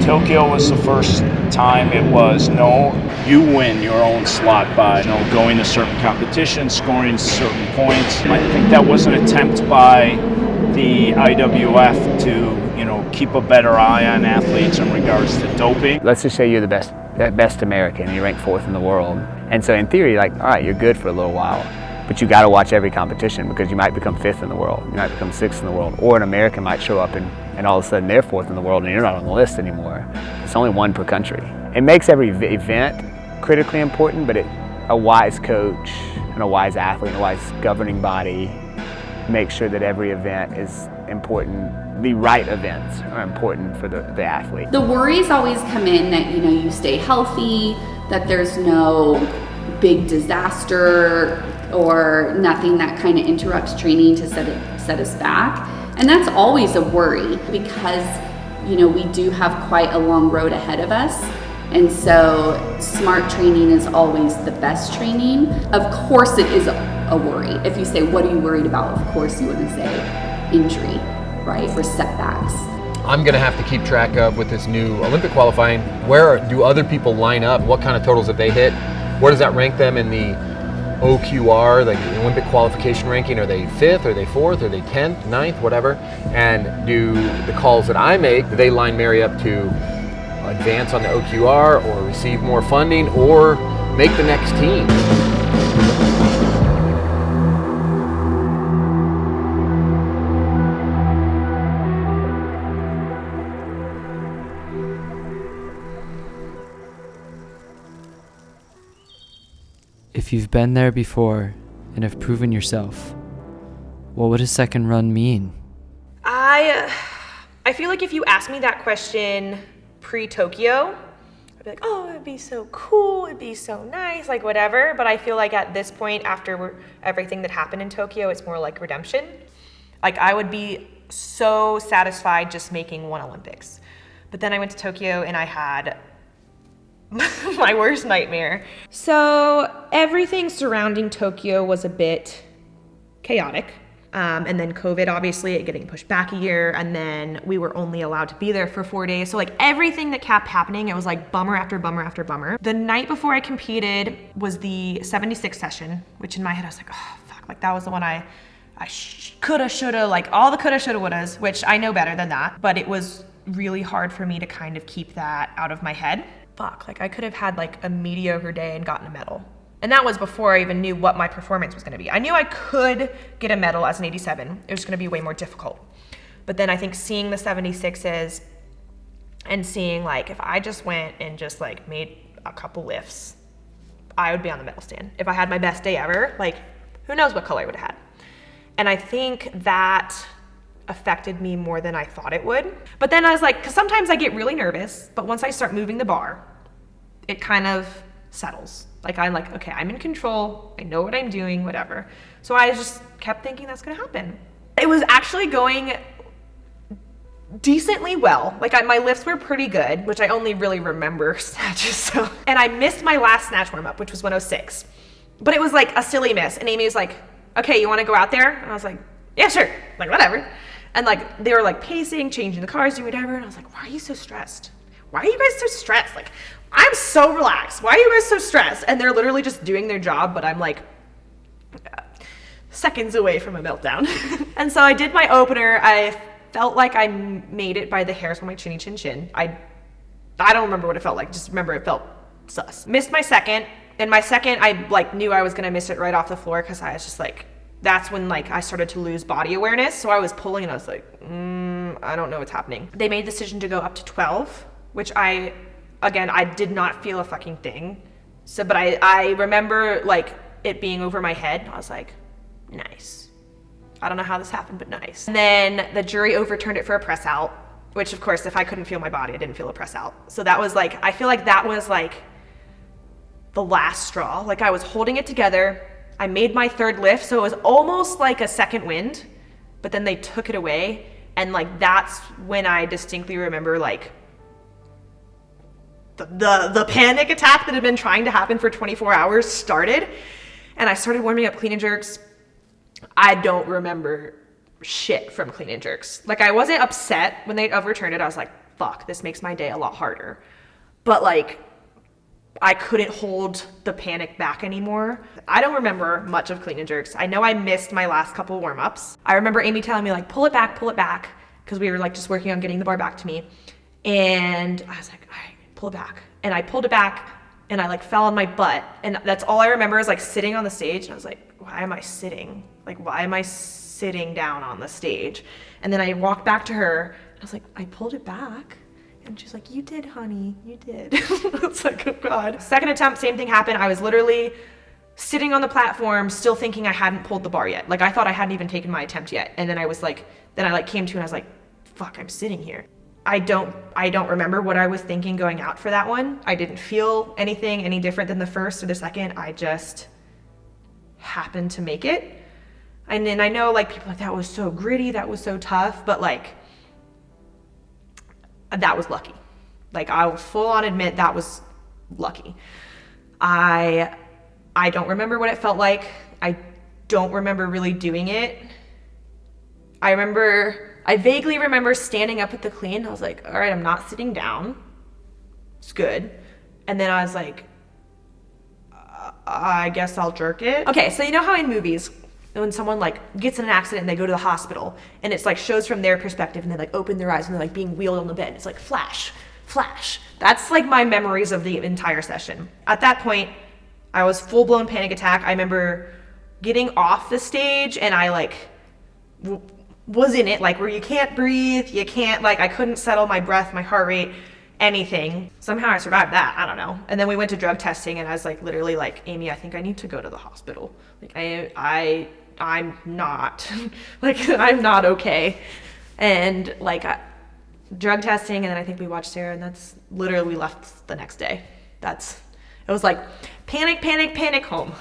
Tokyo was the first time it was, no, you win your own slot by going to certain competitions, scoring certain points. I think that was an attempt by the IWF to keep a better eye on athletes in regards to doping. Let's just say you're the best American and you rank 4th in the world. And so in theory, all right, you're good for a little while, but you got to watch every competition because you might become 5th in the world, you might become 6th in the world, or an American might show up and all of a sudden they're 4th in the world and you're not on the list anymore. It's only one per country. It makes every event critically important, but a wise coach and a wise athlete and a wise governing body make sure that every event is important. The right events are important for the athlete. The worries always come in that you stay healthy, that there's no big disaster or nothing that kind of interrupts training to set us back. And that's always a worry because we do have quite a long road ahead of us. And so smart training is always the best training. Of course it is a worry. If you say, what are you worried about? Of course you wouldn't say injury, right? Or setbacks. I'm gonna have to keep track of with this new Olympic qualifying. Where do other people line up? What kind of totals have they hit? Where does that rank them in the OQR, like the Olympic qualification ranking? Are they 5th? Are they 4th? Are they 10th, 9th, whatever? And do the calls that I make, do they line Mary up to advance on the OQR or receive more funding or make the next team? If you've been there before and have proven yourself, what would a second run mean? I feel like if you asked me that question pre-Tokyo, I'd be like, oh, it'd be so cool, it'd be so nice, like whatever. But I feel like at this point, after everything that happened in Tokyo, it's more like redemption. Like I would be so satisfied just making one Olympics. But then I went to Tokyo and I had my worst nightmare. So everything surrounding Tokyo was a bit chaotic. And then COVID, obviously, it getting pushed back a year. And then we were only allowed to be there for 4 days. So like everything that kept happening, it was like bummer after bummer after bummer. The night before I competed was the 76 session, which in my head I was like, oh, fuck. Like that was the one I coulda, shoulda, like all the coulda, shoulda, wouldas, which I know better than that. But it was really hard for me to kind of keep that out of my head. Fuck, like I could have had like a mediocre day and gotten a medal. And that was before I even knew what my performance was gonna be. I knew I could get a medal as an 87. It was gonna be way more difficult. But then I think seeing the 76s and seeing like, if I just went and just like made a couple lifts, I would be on the medal stand. If I had my best day ever, like who knows what color I would have had. And I think that affected me more than I thought it would. But then I was like, because sometimes I get really nervous, but once I start moving the bar, it kind of settles. Like I'm like, okay, I'm in control. I know what I'm doing, whatever. So I just kept thinking that's gonna happen. It was actually going decently well. Like my lifts were pretty good, which I only really remember snatches. So, and I missed my last snatch warm up, which was 106. But it was like a silly miss. And Amy was like, okay, you wanna go out there? And I was like, yeah, sure, like whatever. And like, they were like pacing, changing the cars, doing whatever. And I was like, why are you so stressed? Why are you guys so stressed? Like, I'm so relaxed. Why are you guys so stressed? And they're literally just doing their job, but I'm like seconds away from a meltdown. And so I did my opener. I felt like I made it by the hairs on my chinny chin chin. I don't remember what it felt like. Just remember it felt sus. Missed my second. And my second, I like knew I was gonna miss it right off the floor because I was just like, that's when like I started to lose body awareness. So I was pulling and I was like, I don't know what's happening. They made the decision to go up to 12, which I did not feel a fucking thing. So, but I remember like it being over my head. I was like, nice. I don't know how this happened, but nice. And then the jury overturned it for a press out, which of course, if I couldn't feel my body, I didn't feel a press out. So that was like, I feel like that was like the last straw. Like I was holding it together. I made my third lift. So it was almost like a second wind, but then they took it away. And like, that's when I distinctly remember like the panic attack that had been trying to happen for 24 hours started. And I started warming up clean and jerks. I don't remember shit from clean and jerks. Like I wasn't upset when they overturned it. I was like, fuck, this makes my day a lot harder. But like, I couldn't hold the panic back anymore. I don't remember much of clean and jerks. I know I missed my last couple warm-ups. I remember Amy telling me like, pull it back, because we were like just working on getting the bar back to me. And I was like, all right, pull it back. And I pulled it back and I like fell on my butt. And that's all I remember is like sitting on the stage. And I was like, why am I sitting? Like, why am I sitting down on the stage? And then I walked back to her and I was like, I pulled it back. And she's like, you did, honey, you did. It's like, oh God. Second attempt, same thing happened. I was literally sitting on the platform, still thinking I hadn't pulled the bar yet. Like I thought I hadn't even taken my attempt yet. And then I came to and I was like, fuck, I'm sitting here. I don't remember what I was thinking going out for that one. I didn't feel anything any different than the first or the second. I just happened to make it. And then I know like people are like, that was so gritty, that was so tough, but like, that was lucky. Like I will full on admit that was lucky. I don't remember what it felt like. I don't remember really doing it. I vaguely remember standing up at the clean. I was like, all right, I'm not sitting down. It's good. And then I was like, I guess I'll jerk it. Okay, so you know how in movies, when someone like gets in an accident and they go to the hospital and it's like shows from their perspective and they like open their eyes and they're like being wheeled on the bed. It's like flash, flash. That's like my memories of the entire session. At that point, I was full blown panic attack. I remember getting off the stage and I like was in it, like where you can't breathe, you can't, like I couldn't settle my breath, my heart rate, anything. Somehow I survived that, I don't know. And then we went to drug testing and I was like literally like, Amy, I think I need to go to the hospital. Like I'm not, like I'm not okay. And like drug testing, and then I think we watched Sarah, and that's literally we left the next day. It was like panic home.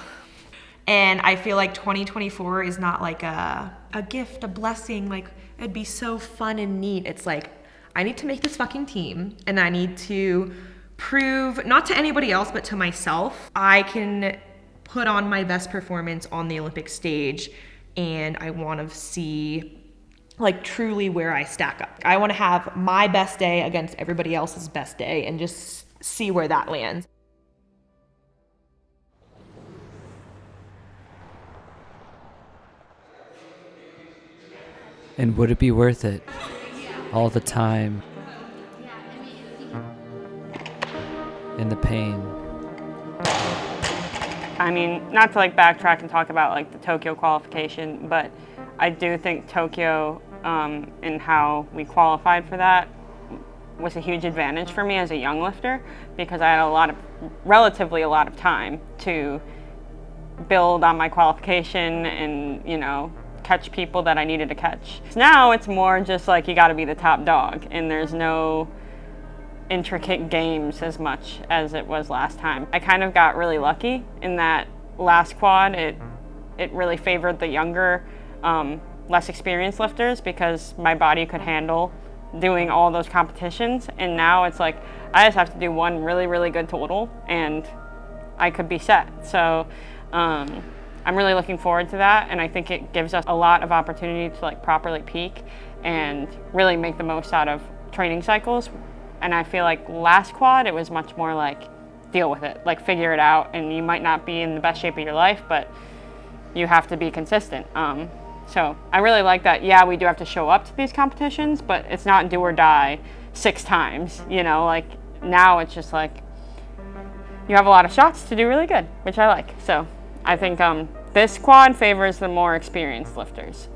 And I feel like 2024 is not like a gift, a blessing, like it'd be so fun and neat. It's like, I need to make this fucking team and I need to prove, not to anybody else, but to myself, I can put on my best performance on the Olympic stage, and I want to see like truly where I stack up. I want to have my best day against everybody else's best day and just see where that lands. And would it be worth it? All the time and the pain. I mean, not to like backtrack and talk about like the Tokyo qualification, but I do think Tokyo and how we qualified for that was a huge advantage for me as a young lifter, because I had relatively a lot of time to build on my qualification and, you know, catch people that I needed to catch. Now it's more just like you got to be the top dog, and there's no intricate games as much as it was last time. I kind of got really lucky in that last quad, it really favored the younger, less experienced lifters, because my body could handle doing all those competitions. And now it's like I just have to do one really, really good total and I could be set. So I'm really looking forward to that, and I think it gives us a lot of opportunity to like properly peak and really make the most out of training cycles. And I feel like last quad, it was much more like deal with it, like figure it out, and you might not be in the best shape of your life, but you have to be consistent. So I really like that. Yeah, we do have to show up to these competitions, but it's not do or die 6 times, you know, like now it's just like you have a lot of shots to do really good, which I like. So I think this quad favors the more experienced lifters,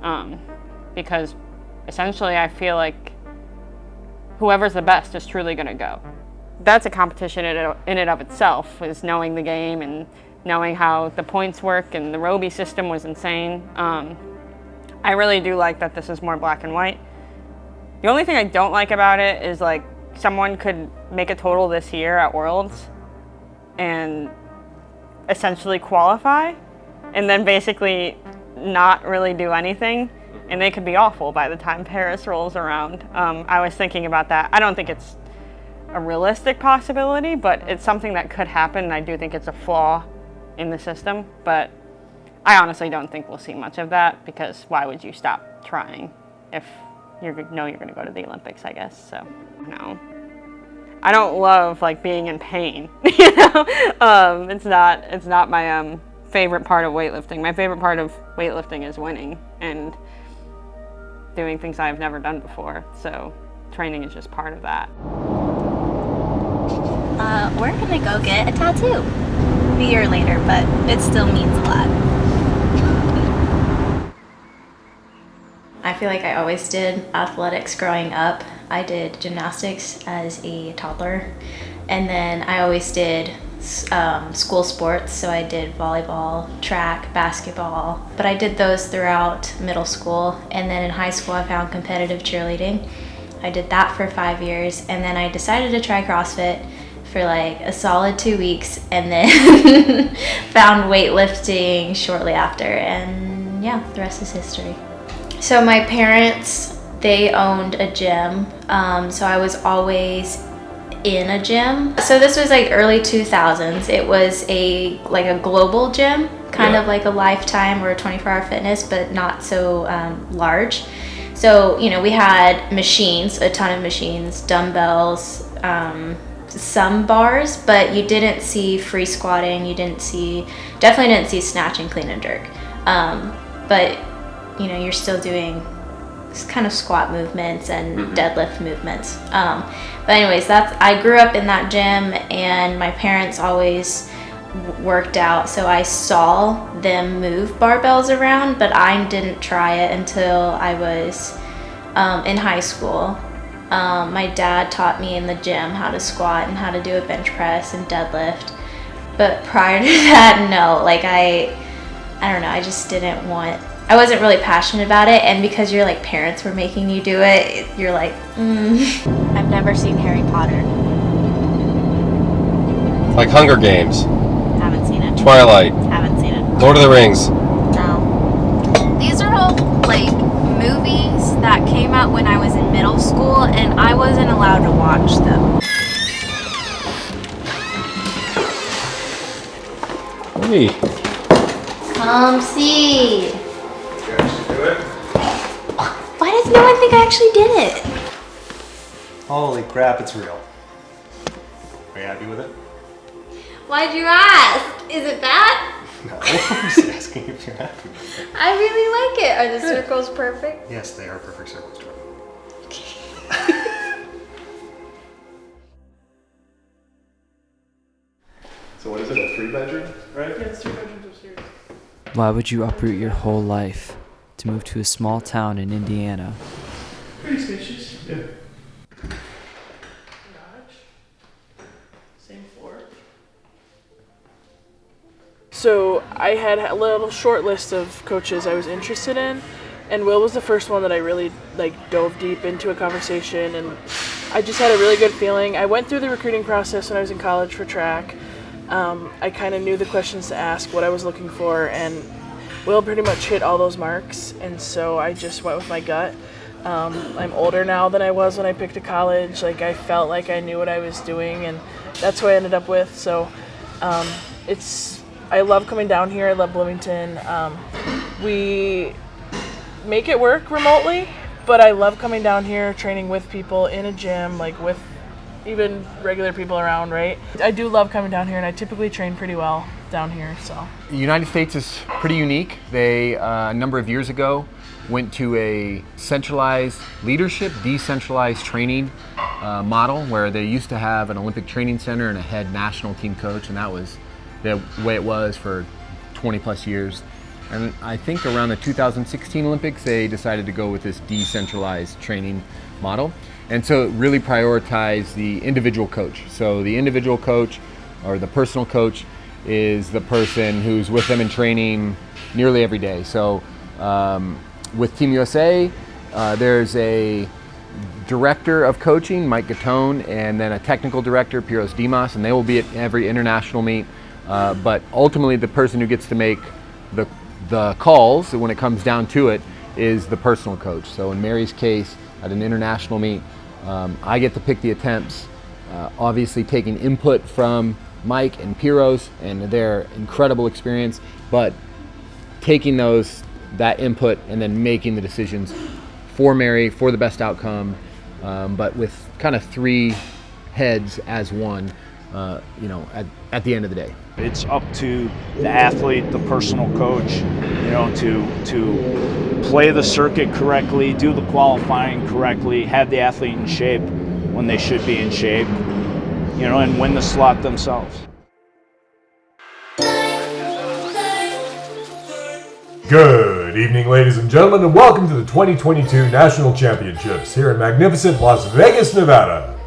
because essentially I feel like whoever's the best is truly going to go. That's a competition in and of itself, is knowing the game and knowing how the points work, and the Roby system was insane. I really do like that this is more black and white. The only thing I don't like about it is like someone could make a total this year at Worlds and essentially qualify and then basically not really do anything, and they could be awful by the time Paris rolls around. I was thinking about that. I don't think it's a realistic possibility, but it's something that could happen, and I do think it's a flaw in the system, but I honestly don't think we'll see much of that, because why would you stop trying if you're going to go to the Olympics, I guess. So, no. I don't love like being in pain, you know. It's not my favorite part of weightlifting. My favorite part of weightlifting is winning and doing things I've never done before. So training is just part of that. We're gonna go get a tattoo a year later, but it still means a lot. I feel like I always did athletics growing up. I did gymnastics as a toddler, and then I always did school sports, so I did volleyball, track, basketball, but I did those throughout middle school, and then in high school I found competitive cheerleading. I did that for 5 years, and then I decided to try CrossFit for like a solid 2 weeks, and then found weightlifting shortly after, and yeah, the rest is history. So my parents, they owned a gym, so I was always in a gym. So this was like early 2000s. It was a global gym, kind of like a Lifetime or a 24-hour fitness, but not so large. So, you know, we had machines, a ton of machines, dumbbells, some bars, but you didn't see free squatting. You definitely didn't see snatch and clean and jerk. But you know, you're still doing kind of squat movements and deadlift movements. But anyways, I grew up in that gym, and my parents always worked out, so I saw them move barbells around, but I didn't try it until I was in high school. My dad taught me in the gym how to squat and how to do a bench press and deadlift. But prior to that, no, like I don't know, I just I wasn't really passionate about it, and because your like parents were making you do it, you're like, I've never seen Harry Potter. Like Hunger Games. Haven't seen it. Twilight. Haven't seen it. Lord of the Rings. No. These are all like movies that came out when I was in middle school, and I wasn't allowed to watch them. Hey. Come see. Why does no one think I actually did it? Holy crap, it's real. Are you happy with it? Why'd you ask? Is it bad? No, I'm just asking if you're happy with it. I really like it. Are the circles perfect? Yes, they are perfect circles, Jordan. So what is it, a 3-bedroom, right? Yeah, it's 2 bedrooms upstairs. Why would you uproot your whole life to move to a small town in Indiana? Pretty spacious. Yeah. Garage. Same floor. So I had a little short list of coaches I was interested in, and Will was the first one that I really dove deep into a conversation, and I just had a really good feeling. I went through the recruiting process when I was in college for track. I kind of knew the questions to ask, what I was looking for, and Will pretty much hit all those marks, and so I just went with my gut. I'm older now than I was when I picked a college. Like, I felt like I knew what I was doing, and that's what I ended up with. So I love coming down here. I love Bloomington. We make it work remotely, but I love coming down here, training with people in a gym, like with even regular people around, right? I do love coming down here, and I typically train pretty well down here, so. The United States is pretty unique. They, a number of years ago, went to a centralized leadership, decentralized training model, where they used to have an Olympic training center and a head national team coach, and that was the way it was for 20 plus years. And I think around the 2016 Olympics, they decided to go with this decentralized training model. And so it really prioritized the individual coach. So the individual coach, or the personal coach, is the person who's with them in training nearly every day. So with Team USA, there's a director of coaching, Mike Gattone, and then a technical director, Piros Dimas, and they will be at every international meet. But ultimately, the person who gets to make the calls when it comes down to it is the personal coach. So in Mary's case, at an international meet, I get to pick the attempts, obviously taking input from Mike and Piros and their incredible experience, but taking that input and then making the decisions for Mary for the best outcome, but with kind of 3 heads as one, at the end of the day. It's up to the athlete, the personal coach, to play the circuit correctly, do the qualifying correctly, have the athlete in shape when they should be in shape, and win the slot themselves. Good evening, ladies and gentlemen, and welcome to the 2022 National Championships here in magnificent Las Vegas, Nevada.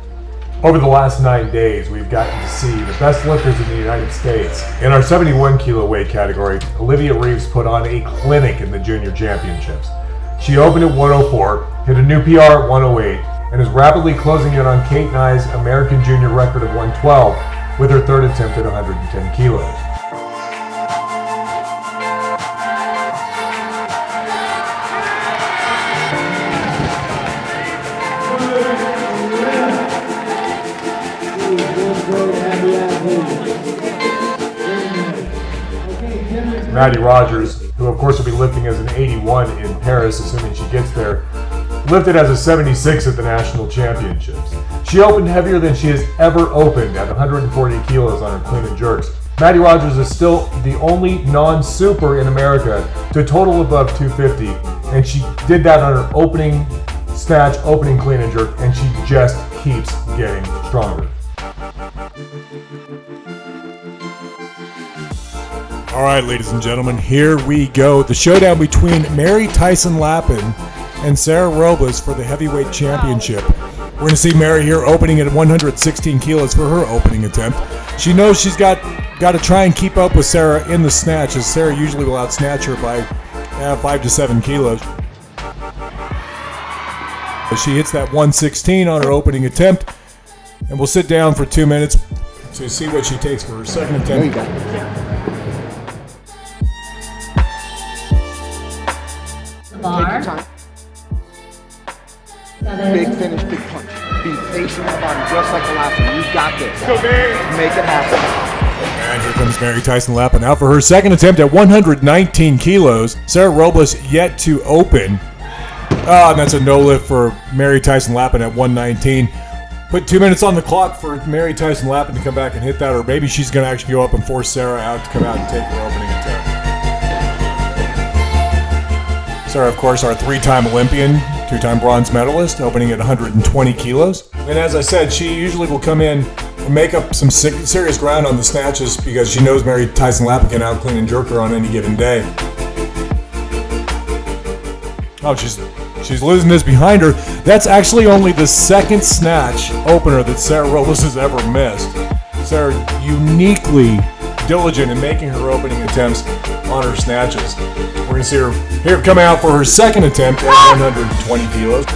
Over the last 9 days, we've gotten to see the best lifters in the United States. In our 71 kilo weight category, Olivia Reeves put on a clinic in the Junior Championships. She opened at 104, hit a new PR at 108, and is rapidly closing in on Kate Nye's American Junior record of 112 with her third attempt at 110 kilos. Maddie Rogers, who of course will be lifting as an 81 in Paris, assuming she gets there, lifted as a 76 at the National Championships. She opened heavier than she has ever opened at 140 kilos on her clean and jerks. Maddie Rogers is still the only non-super in America to total above 250, and she did that on her opening snatch, opening clean and jerk, and she just keeps getting stronger. All right, ladies and gentlemen, here we go. The showdown between Mary Tyson Lappin and Sarah Robles for the heavyweight championship. We're going to see Mary here opening at 116 kilos for her opening attempt. She knows she's got to try and keep up with Sarah in the snatch, as Sarah usually will outsnatch her by 5 to 7 kilos. She hits that 116 on her opening attempt, and we'll sit down for 2 minutes to see what she takes for her second attempt. There you go. Bar. Take your time. Big finish, big punch. Be patient about it, just like the last one. You got this. Go, man. Make it happen. And here comes Mary Tyson Lappin out for her second attempt at 119 kilos. Sarah Robles yet to open. And that's a no lift for Mary Tyson Lappin at 119. Put 2 minutes on the clock for Mary Tyson Lappin to come back and hit that, or maybe she's going to actually go up and force Sarah out to come out and take her opening attempt. Sarah, of course, our 3-time Olympian, 2-time bronze medalist, opening at 120 kilos. And as I said, she usually will come in and make up some serious ground on the snatches because she knows Mary Tyson Lappin can out clean and jerk her on any given day. Oh, she's losing this behind her. That's actually only the second snatch opener that Sarah Robles has ever missed. Sarah uniquely diligent in making her opening attempts on her snatches. We're going to see her here come out for her second attempt at 120 kilos.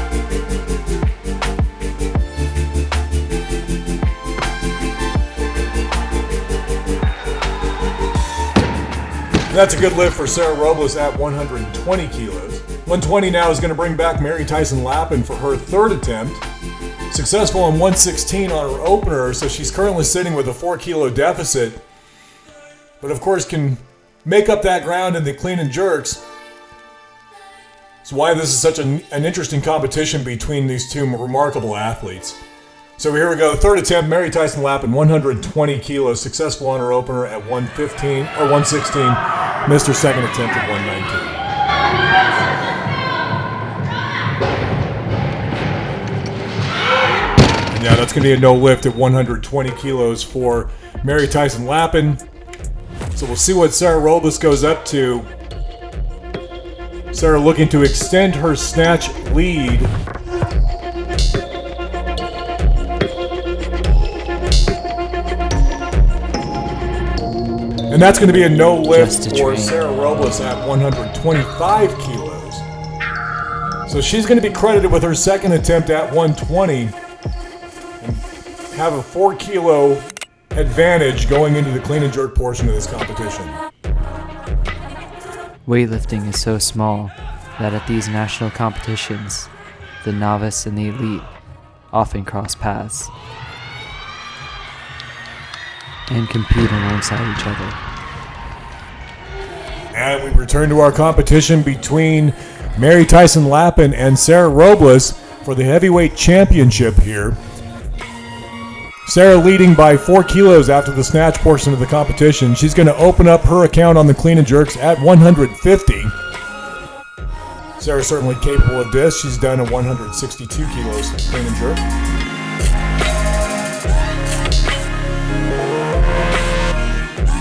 That's a good lift for Sarah Robles at 120 kilos. 120 now is going to bring back Mary Tyson Lappin for her third attempt. Successful on 116 on her opener, so she's currently sitting with a 4 kilo deficit. But of course can make up that ground in the clean and jerks. That's why this is such an interesting competition between these two remarkable athletes. So here we go, third attempt, Mary Tyson Lappin, 120 kilos, successful on her opener at 115 or 116, missed her second attempt at 119. And yeah, that's going to be a no lift at 120 kilos for Mary Tyson Lappin. So we'll see what Sarah Robles goes up to. Sarah looking to extend her snatch lead. And that's going to be a no lift for Sarah Robles at 125 kilos. So she's going to be credited with her second attempt at 120 and have a 4 kilo advantage going into the clean and jerk portion of this competition. Weightlifting is so small that at these national competitions, the novice and the elite often cross paths and compete alongside each other. And we return to our competition between Mary Tyson Lappin and Sarah Robles for the heavyweight championship here. Sarah leading by 4 kilos after the snatch portion of the competition. She's going to open up her account on the clean and jerks at 150. Sarah's certainly capable of this. She's done a 162 kilos clean and jerk.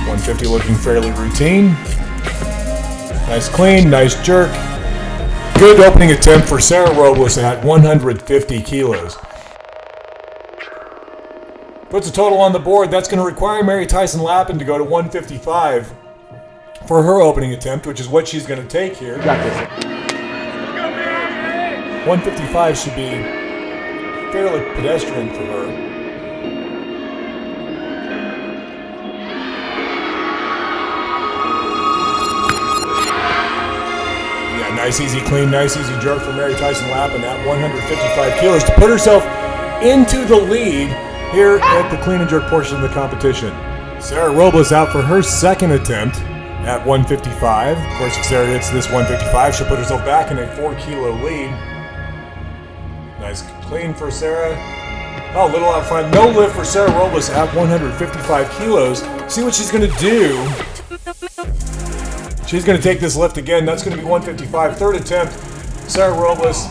.150 looking fairly routine. Nice clean, nice jerk. Good opening attempt for Sarah Robles at 150 kilos. Puts a total on the board. That's going to require Mary Tyson Lappin to go to 155 for her opening attempt, which is what she's going to take here. Got this. 155 should be fairly pedestrian for her. Yeah, nice easy clean, nice easy jerk for Mary Tyson Lappin at 155 kilos to put herself into the lead here at the clean and jerk portion of the competition. Sarah Robles out for her second attempt at 155. Of course, if Sarah hits this 155, she'll put herself back in a 4-kilo lead. Nice clean for Sarah. Oh, a little out front. No lift for Sarah Robles at 155 kilos. See what she's going to do. She's going to take this lift again. That's going to be 155. Third attempt. Sarah Robles.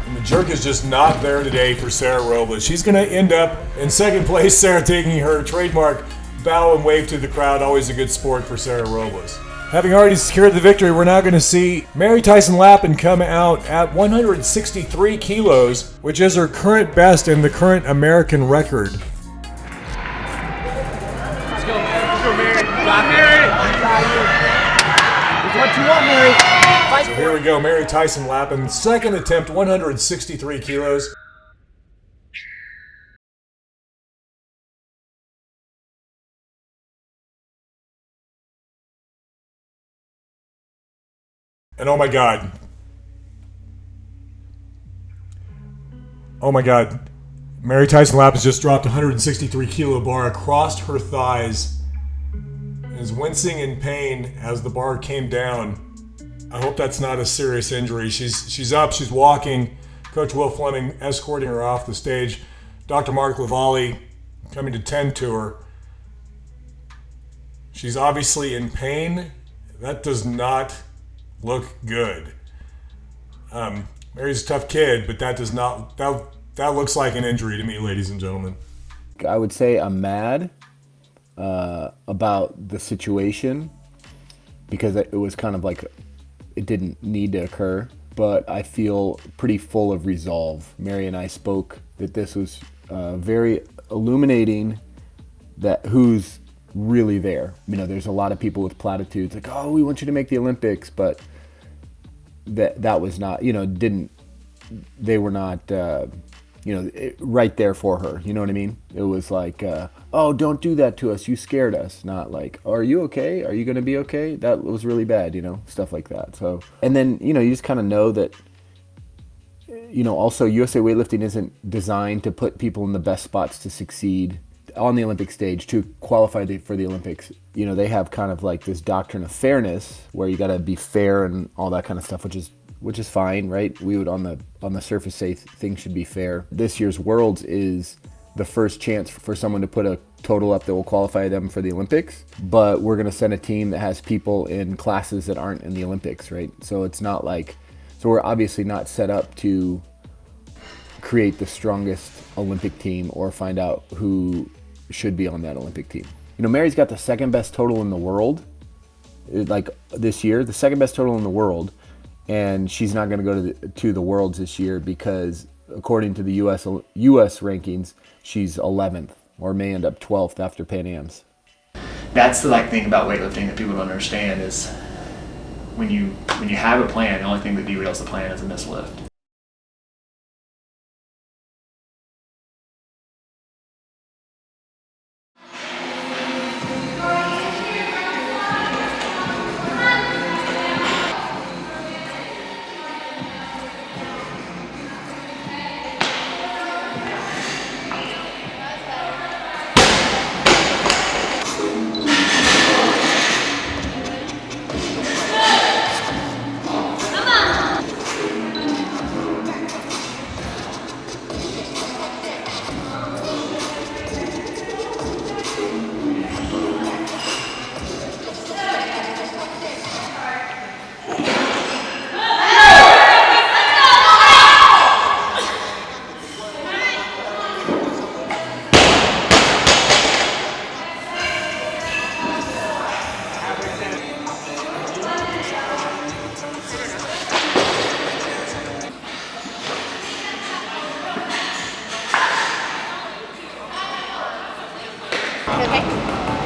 And the jerk is just not there today for Sarah Robles. She's going to end up in second place. Sarah taking her trademark bow and wave to the crowd. Always a good sport for Sarah Robles. Having already secured the victory, we're now going to see Mary Tyson Lappin come out at 163 kilos, which is her current best and the current American record. Let's go, Mary. Let's go, Mary. Got Mary. It's what you want, Mary. Fight. So here we go, Mary Tyson Lappin, second attempt, 163 kilos. And oh my God. Oh my God. Mary Tyson Lappin just dropped a 163 kilo bar across her thighs and is wincing in pain as the bar came down. I hope that's not a serious injury. She's up, she's walking. Coach Will Fleming escorting her off the stage. Dr. Mark Lavallee coming to tend to her. She's obviously in pain. That does not look good. Mary's a tough kid, but that does not, that looks like an injury to me, ladies and gentlemen. I would say I'm mad about the situation because it was kind of like it didn't need to occur, but I feel pretty full of resolve. Mary and I spoke that this was very illuminating that who's really there. You know, there's a lot of people with platitudes like, oh, we want you to make the Olympics, but that was not, you know, they were not, right there for her. You know what I mean? It was like, oh, don't do that to us. You scared us. Not like, are you okay? Are you going to be okay? That was really bad, you know, stuff like that. So, and then, you know, you just kind of know that, you know, also USA Weightlifting isn't designed to put people in the best spots to succeed on the Olympic stage to qualify for the Olympics. You know, they have kind of like this doctrine of fairness where you got to be fair and all that kind of stuff, which is fine, right? We would on the surface say things should be fair. This year's Worlds is the first chance for someone to put a total up that will qualify them for the Olympics, but we're going to send a team that has people in classes that aren't in the Olympics, right? So it's not like, so we're obviously not set up to create the strongest Olympic team or find out who should be on that Olympic team. You know, Mary's got the second best total in the world, like this year, the second best total in the world, and she's not going to go to the Worlds this year because according to the US rankings, she's 11th or may end up 12th after Pan Am's. That's the thing about weightlifting that people don't understand is when you have a plan, the only thing that derails the plan is a missed lift.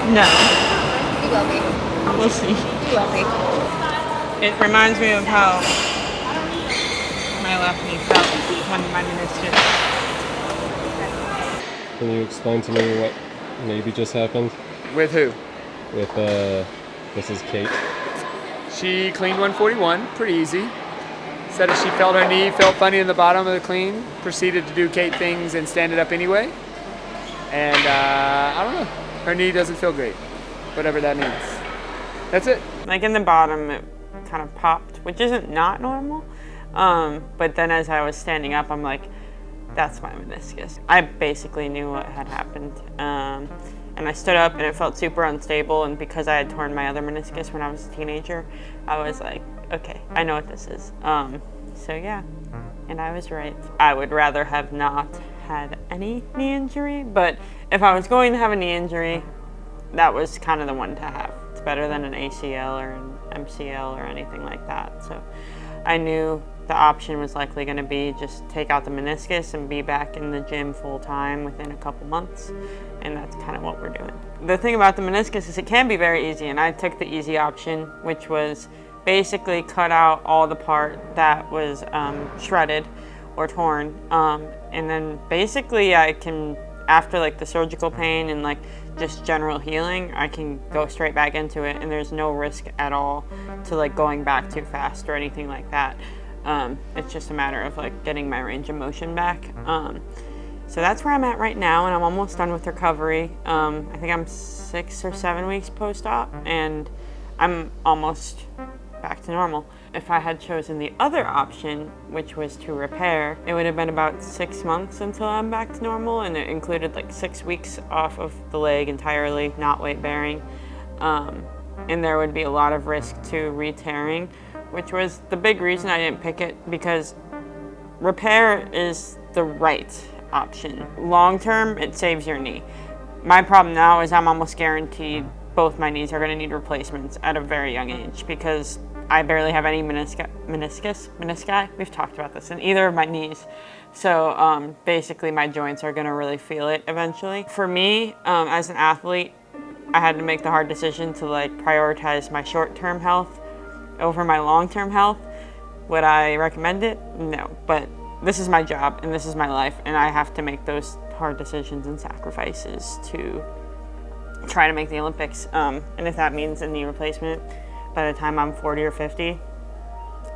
No. You will be. We'll see. You will be. It reminds me of how my left knee felt when my meniscus. Can you explain to me what maybe just happened? With who? With Mrs. Kate. She cleaned 141, pretty easy. Said as she felt her knee, felt funny in the bottom of the clean, proceeded to do Kate things and stand it up anyway. And I don't know, her knee doesn't feel great, whatever that means. That's it. Like in the bottom, it kind of popped, which isn't not normal. But then as I was standing up, I'm like, that's my meniscus. I basically knew what had happened. And I stood up and it felt super unstable, and because I had torn my other meniscus when I was a teenager, I was like, okay, I know what this is. So yeah, and I was right. I would rather have not had any knee injury, but if I was going to have a knee injury, that was kind of the one to have. It's better than an ACL or an MCL or anything like that. So I knew the option was likely going to be just take out the meniscus and be back in the gym full time within a couple months, and that's kind of what we're doing. The thing about the meniscus is it can be very easy, and I took the easy option, which was basically cut out all the part that was shredded or torn, and then basically I can, after like the surgical pain and like just general healing, I can go straight back into it, and there's no risk at all to like going back too fast or anything like that. It's just a matter of like getting my range of motion back. So that's where I'm at right now, and I'm almost done with recovery. I think I'm 6 or 7 weeks post-op, and I'm almost back to normal. If I had chosen the other option, which was to repair, it would have been about 6 months until I'm back to normal, and it included like 6 weeks off of the leg entirely, not weight bearing. And there would be a lot of risk to re-tearing, which was the big reason I didn't pick it, because repair is the right option. Long term, it saves your knee. My problem now is I'm almost guaranteed both my knees are going to need replacements at a very young age, because I barely have any menisci, we've talked about this, in either of my knees. So basically my joints are going to really feel it eventually. For me, as an athlete, I had to make the hard decision to like prioritize my short-term health over my long-term health. Would I recommend it? No, but this is my job and this is my life, and I have to make those hard decisions and sacrifices to try to make the Olympics. And if that means a knee replacement by the time I'm 40 or 50,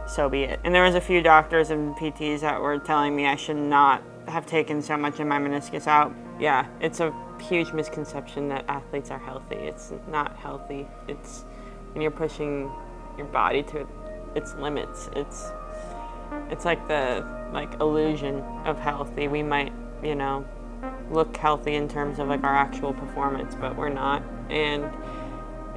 so be it. And there was a few doctors and PTs that were telling me I should not have taken so much of my meniscus out. Yeah, it's a huge misconception that athletes are healthy. It's not healthy. It's when you're pushing your body to its limits. It's like the illusion of healthy. We might, look healthy in terms of like our actual performance, but we're not, and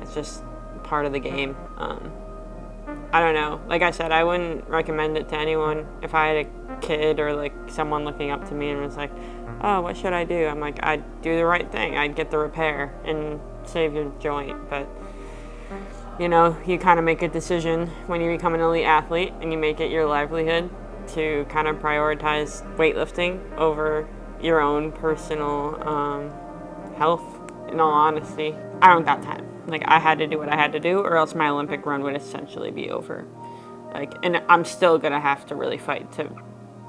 it's just part of the game. I don't know. Like I said, I wouldn't recommend it to anyone. If I had a kid or like someone looking up to me and was like, oh, what should I do? I'm like, I'd do the right thing. I'd get the repair and save your joint. But you kind of make a decision when you become an elite athlete and you make it your livelihood to kind of prioritize weightlifting over your own personal health. In all honesty, I don't got time. Like, I had to do what I had to do, or else my Olympic run would essentially be over. And I'm still gonna have to really fight to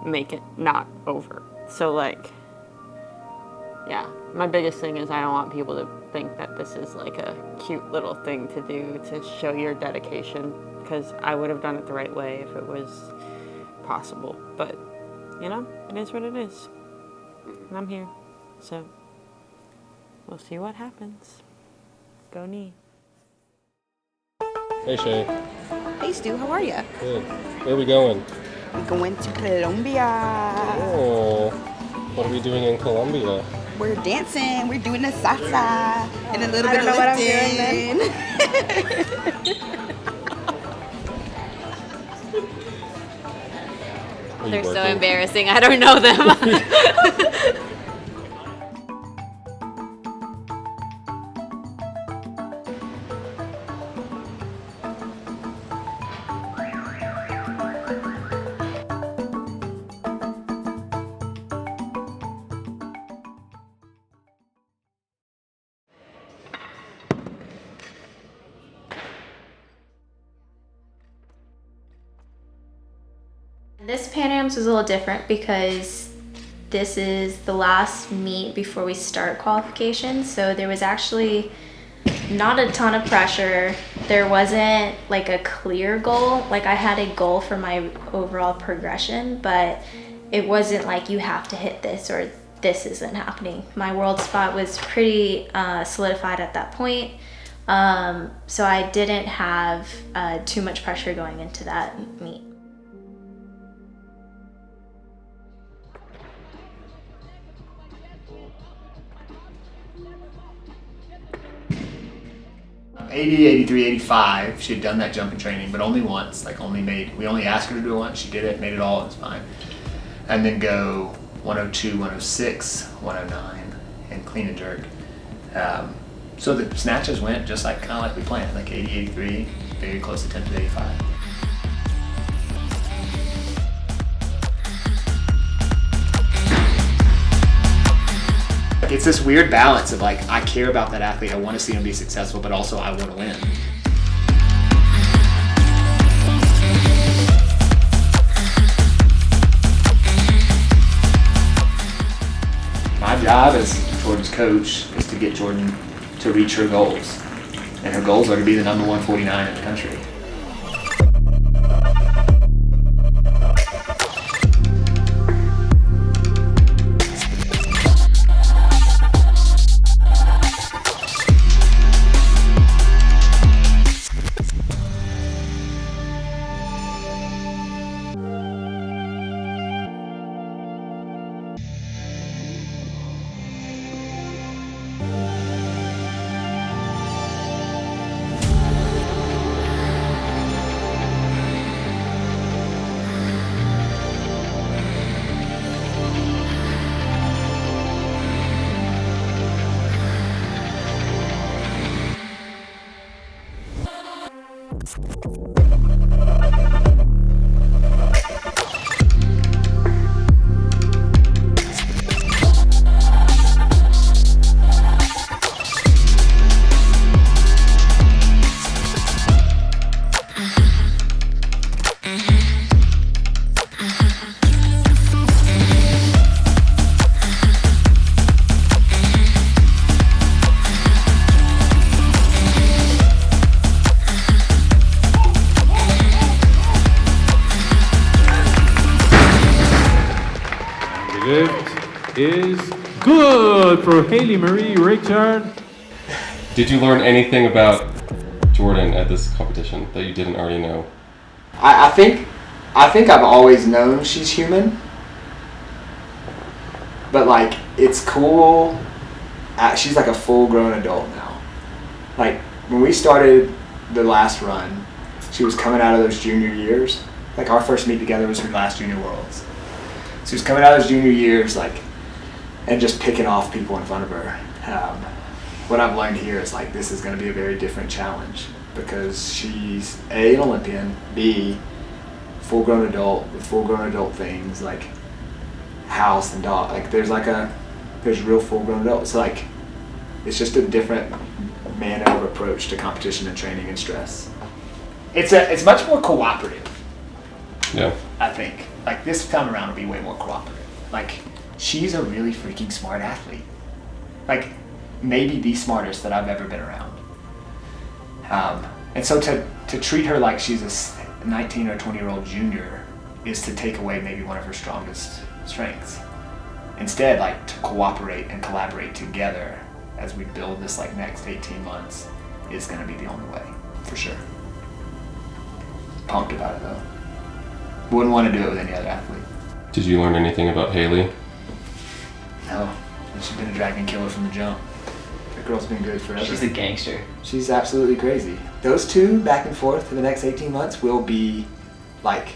make it not over. So yeah, my biggest thing is I don't want people to think that this is like a cute little thing to do to show your dedication, because I would have done it the right way if it was possible. But, it is what it is. And I'm here, so we'll see what happens. Go knee. Hey Shay. Hey Stu, how are you? Good. Where are we going? We're going to Colombia. Oh, what are we doing in Colombia? We're dancing. We're doing a salsa and a little bit of lifting. They're so embarrassing. I don't know them. This Pan Am's was a little different because this is the last meet before we start qualification. So there was actually not a ton of pressure. There wasn't like a clear goal. Like I had a goal for my overall progression, but it wasn't like you have to hit this or this isn't happening. My world spot was pretty solidified at that point. So I didn't have too much pressure going into that meet. '80, '83, '85, she had done that jump in training, but only once. Like we only asked her to do it once. She did it, made it all, it was fine. And then go 102, 106, 109, and clean and jerk. So the snatches went just like kind of like we planned, like 80, 83, very close attempt at 85. It's this weird balance of like, I care about that athlete, I want to see him be successful, but also I want to win. My job as Jordan's coach is to get Jordan to reach her goals. And her goals are to be the number 149 in the country. Lift is good for Haley Marie Richard. Did you learn anything about Jordan at this competition that you didn't already know? I think I've always known she's human, but like it's cool. She's like a full-grown adult now. Like when we started the last run, she was coming out of those junior years. Like our first meet together was her last junior worlds. So she was coming out of those junior years, like, and just picking off people in front of her. What I've learned here is like this is going to be a very different challenge because she's A, an Olympian, B, full-grown adult with full-grown adult things like house and dog. Like there's real full-grown adults. So like it's just a different manner of approach to competition and training and stress. It's much more cooperative. Yeah. I think. Like this time around will be way more cooperative. Like she's a really freaking smart athlete. Like maybe the smartest that I've ever been around. And so to treat her like she's a 19 or 20-year-old junior is to take away maybe one of her strongest strengths. Instead, like to cooperate and collaborate together as we build this like next 18 months is going to be the only way, for sure. Pumped about it though. Wouldn't want to do it with any other athlete. Did you learn anything about Haley? No, she's been a dragon killer from the jump. That girl's been good forever. She's a gangster. She's absolutely crazy. Those two back and forth for the next 18 months will be like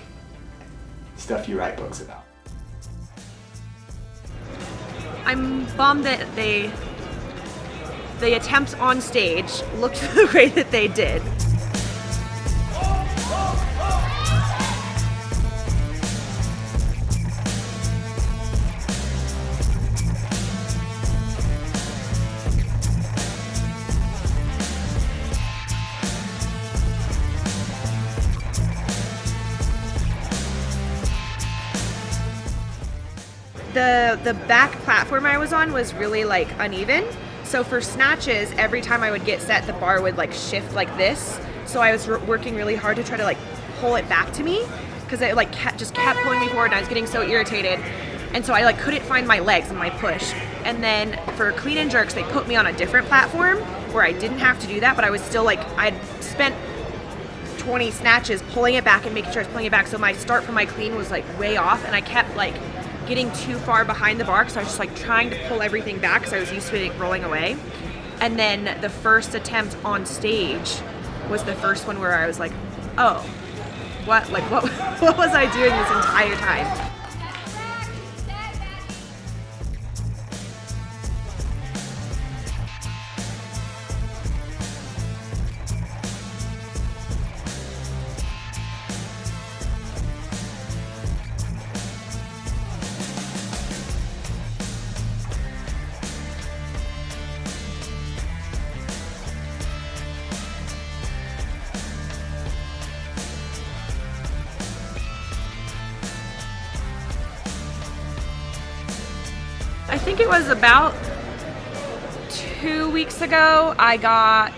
stuff you write books about. I'm bummed that the attempts on stage looked the way that they did. the back platform I was on was really like uneven. So for snatches, every time I would get set, the bar would like shift like this. So I was working really hard to try to like pull it back to me, because it like just kept pulling me forward, and I was getting so irritated. And so I like couldn't find my legs and my push. And then for clean and jerks, they put me on a different platform where I didn't have to do that, but I was still like, I'd spent 20 snatches pulling it back and making sure I was pulling it back. So my start for my clean was like way off, and I kept like getting too far behind the bar, because I was just like trying to pull everything back because I was used to it rolling away. And then the first attempt on stage was the first one where I was like, oh, what was I doing this entire time? I think it was about 2 weeks ago, I got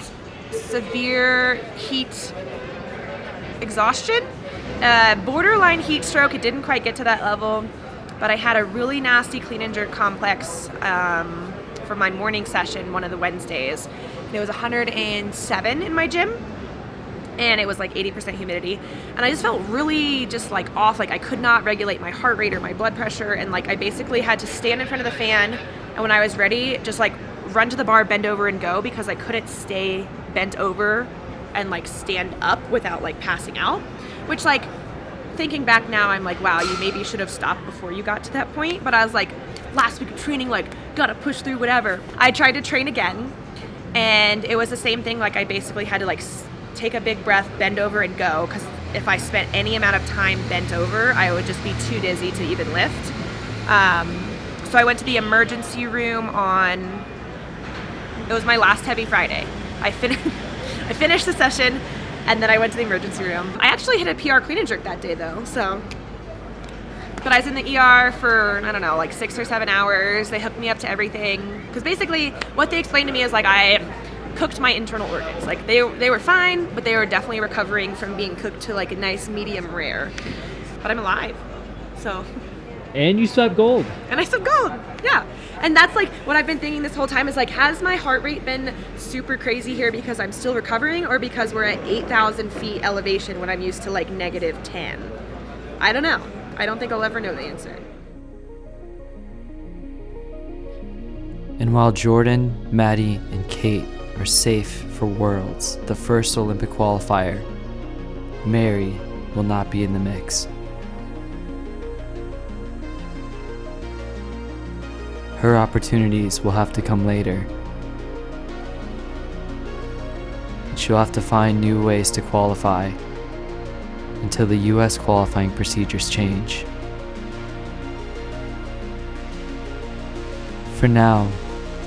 severe heat exhaustion, borderline heat stroke. It didn't quite get to that level, but I had a really nasty clean and jerk complex for my morning session one of the Wednesdays. And it was 107 in my gym, and it was like 80% humidity, and I just felt really just like off. Like I could not regulate my heart rate or my blood pressure, and like I basically had to stand in front of the fan, and when I was ready, just like run to the bar, bend over and go, because I couldn't stay bent over and like stand up without like passing out. Which, like, thinking back now, I'm like, wow, you maybe should have stopped before you got to that point. But I was like, last week of training, like, gotta push through whatever. I tried to train again, and it was the same thing. Like I basically had to like take a big breath, bend over and go, because if I spent any amount of time bent over, I would just be too dizzy to even lift. So I went to the emergency room it was my last heavy Friday. I finished the session, and then I went to the emergency room. I actually hit a PR clean and jerk that day though, so. But I was in the ER for, I don't know, like 6 or 7 hours. They hooked me up to everything. Because basically what they explained to me is like I cooked my internal organs. Like they were fine, but they were definitely recovering from being cooked to like a nice medium rare. But I'm alive, so. And you swept gold. And I swept gold, yeah. And that's like what I've been thinking this whole time is like, has my heart rate been super crazy here because I'm still recovering, or because we're at 8,000 feet elevation when I'm used to like -10? I don't know. I don't think I'll ever know the answer. And while Jordan, Maddie, and Kate are safe for Worlds, the first Olympic qualifier, Mary will not be in the mix. Her opportunities will have to come later. And she'll have to find new ways to qualify until the US qualifying procedures change. For now,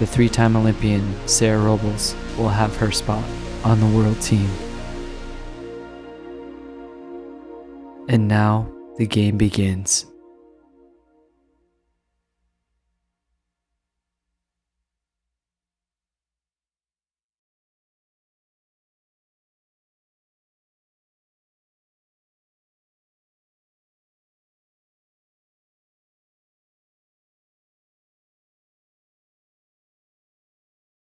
the 3-time Olympian Sarah Robles will have her spot on the world team. And now the game begins.